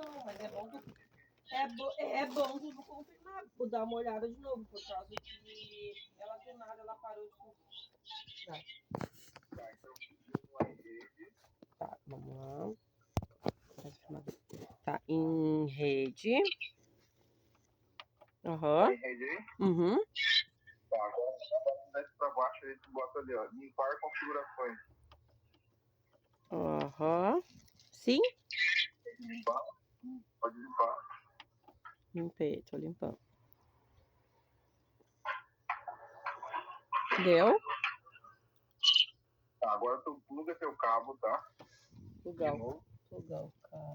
não, mas é bom tudo confirmar. Vou dar uma olhada de novo, por causa que ela do nada ela parou de confirmar. Tá, vamos lá. Tá, em rede. Aham. Em rede aí? Uhum. Tá, agora desce pra baixo aí, tu bota ali, ó. Limpar configurações. Aham. Sim? Limpar? Pode limpar. Limpei, tô limpando. Deu? Tá, agora tu pluga teu cabo, tá? Plugar De novo. o cabo.